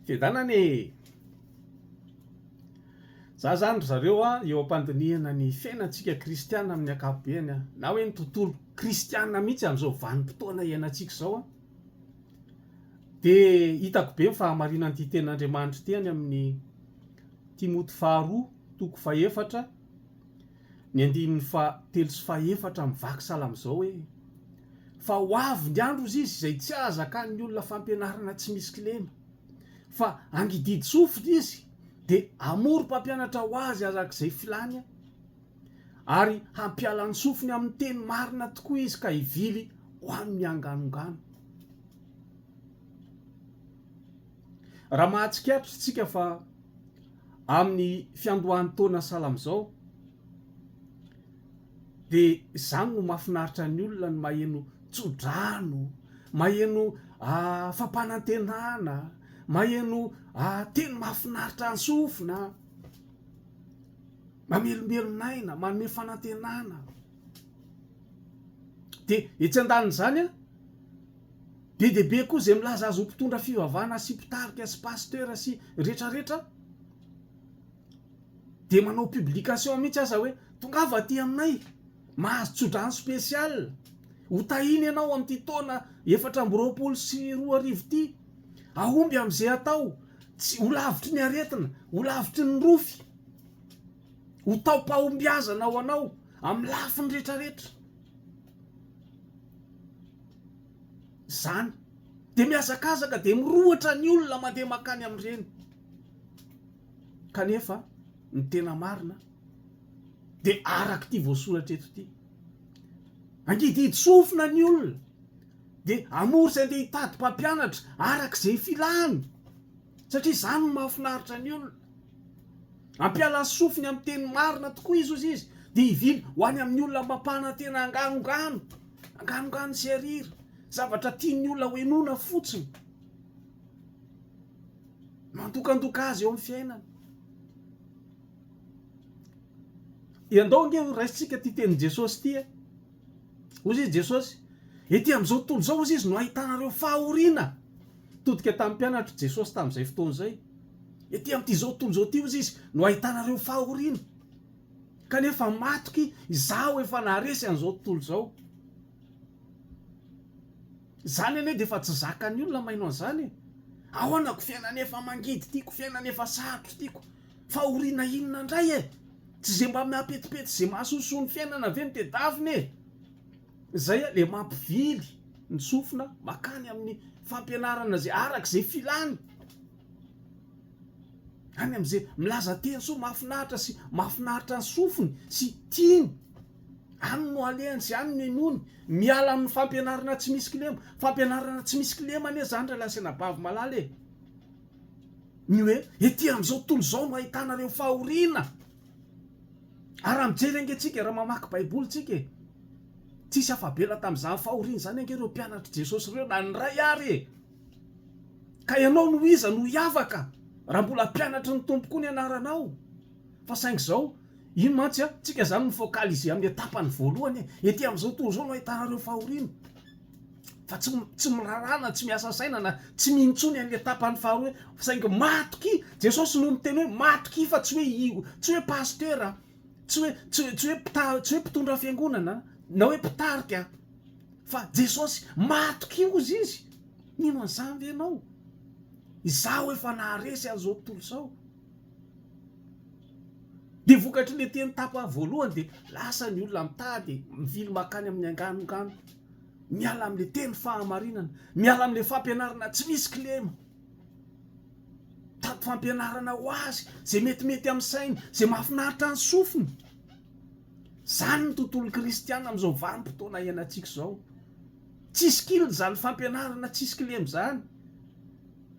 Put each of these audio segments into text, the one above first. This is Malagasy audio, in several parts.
Fiadanany za zany zareo eo ampandiniana ny fiainantsika kristiana amin'ny akapobeany na hoe ny tontolo kristiana mihitsy amin'izao vanim-potoana iainantsika zao dia hitako be mifahamarinana ity ten'Andriamanitra ity any amin'ny Timoty 2:4 ny 9:3 mivaky sala amin'izao hoe fa ho avy ny andro izy izay tsy ahazakan'ny olona fampianarana tsy misy kilema fa angididy sofitra izy dia amory mpampianatra ho azy arak'izay filany ary hampiala ny sofiny amin'ny teny marina tokoa izy ka hivily ho amin'ny anganongano. Raha mahatsikatra tsika fa amin'ny fiandohan'ny taona salam'izao dia izany no mahafinaritra ny olona ny maheno tsodrano, maheno fampanantenana, maheno teny mahafinaritra ny sofina, mamelombelon'aina, manome fanantenana. Dia etsy andanin'izany be dia be koa izay milaza azy ho mpitondra fivavahana sy mpitarika sy pasteur sy rehetrarehetra dia manao publication mihitsy aza hoe tongava aty aminay mahazo tsodrano spesial ho tahiny ianao amin'ity taona 2024 ity, ahomby amin'izay atao, tsy ho lavitry ny aretina, ho lavitry ny rofy, ho taom-pahombiazana ho anao amin'ny lafiny rehetrarehetra. Zany dia miazakazaka dia mirohatra ny olona mandeha makany amin'ireny, kanefa ny tena marina dia arak'ity voasoratra eto ity, angididy sofina ny olona dia amory izay andeha hitady mpampianatra arak'izay filany, satria izany no mahafinaritra ny olona. Hampiala sofiny amin'ny teny marina tokoa izy dia hivily ho any amin'ny olona mampahana tena anganongano sy arira, zavatra tian'ny olona hoenona fotsiny, mandokandoka azy eo amin'ny fiainana. Iandao nge raisitsika ty tenin Jesosy ity ozy izy Jesosy ety amin'izao tontolo izao ozy izy no ahitanareo fahoriana. Todika tamin'ny mpianatra Jesosy tamin'izay fotoana izay, ety amin'ity zao tontolo izao ity ozy izy no ahitanareo fahoriana, kanefa matoky izaho efa naharesy an'izao tontolo izao. Zany anie dia efa tsy zakan'ny olona maino an'izany. Ahoanako fiainana efa mangidy tiako, fiainana efa sarotro tiako, fahoriana inona indray tsy izay mba mahapetipety izay mahasoasoa ny fiainana ve mitedaviny izay le mampivily ny sofina makany amin'ny fampianarana izay arak'izay filany, any amin'izay milaza teny soa mahafinaritra sy mahafinaritra ny sofiny sy tiany, any no alehany sy any no enony, miala amin'ny fampianarana tsy misy kilema. Fampianarana tsy misy kilema anie zany raha lasena bavy malala ny hoe ety amin'izao tontolo izao no ahitanareo fahoriana. Ary mijery angentsika raha mamaky baiboly tsika tsisy afabela tamin'izany fahoriana zany ange ireo mpianatra Jesosy ireo na ny ray ary ka ianao no iza no hiavaka raha mbola mpianatra ny tompoko ny anaranao. Fa saingy izao ino mantsy tsika zany no focaliser amin'ny etapany voalohany ety amin'izao tontolo izao no ahitanareo fahoriana, fa tsy mirarana, tsy miasa saina na tsy mintsony amin'ny etapany faharoa, saingy matoky Jesosy no miteny hoe matoky fa tsy hoe pasteur, tsy hoe mpitondra fiangonana na hoe mpitarika, fa Jesosy matoky ozy izy. Nino an'izany ve ianao? Izaho efa naharesy an'izao tontolo izao. Dia vokatry le teny tapa voalohany dia lasa ny olona mitady mivily makany amin'ny anganongano, miala amin'le teny fahamarinana, miala amin'le fampianarana tsy misy kilema, tady fampianarana ho azy izay metimety amin'ny sainy, izay mahafinaritra ny sofiny. Zany ny tontolo kristiana amin'izao vanim-potoana iainantsika izao. Tsisy kiliny zany fampianarana tsisy kilema zany,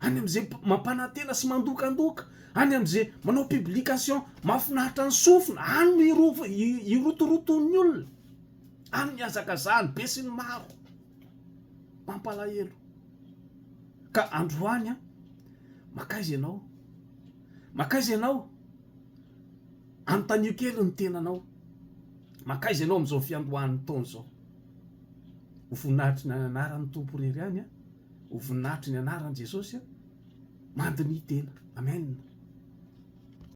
any amin'izay mampanantena sy mandokandoka, any amin'izay manao publication mahafinaritra ny sofina, any no hirotoroton'ny olona, any miazakazahany be sy ny maro, mampalahelo. Ka androany makaiza ianao anontanio kely ny tenanao, makaiza ianao amin'izao fiandohan'ny taona izao, ho voninahitry ny anaran'ny tompo rery any, ho voninahitry ny anaran'i Jesosy mandiny tena amen.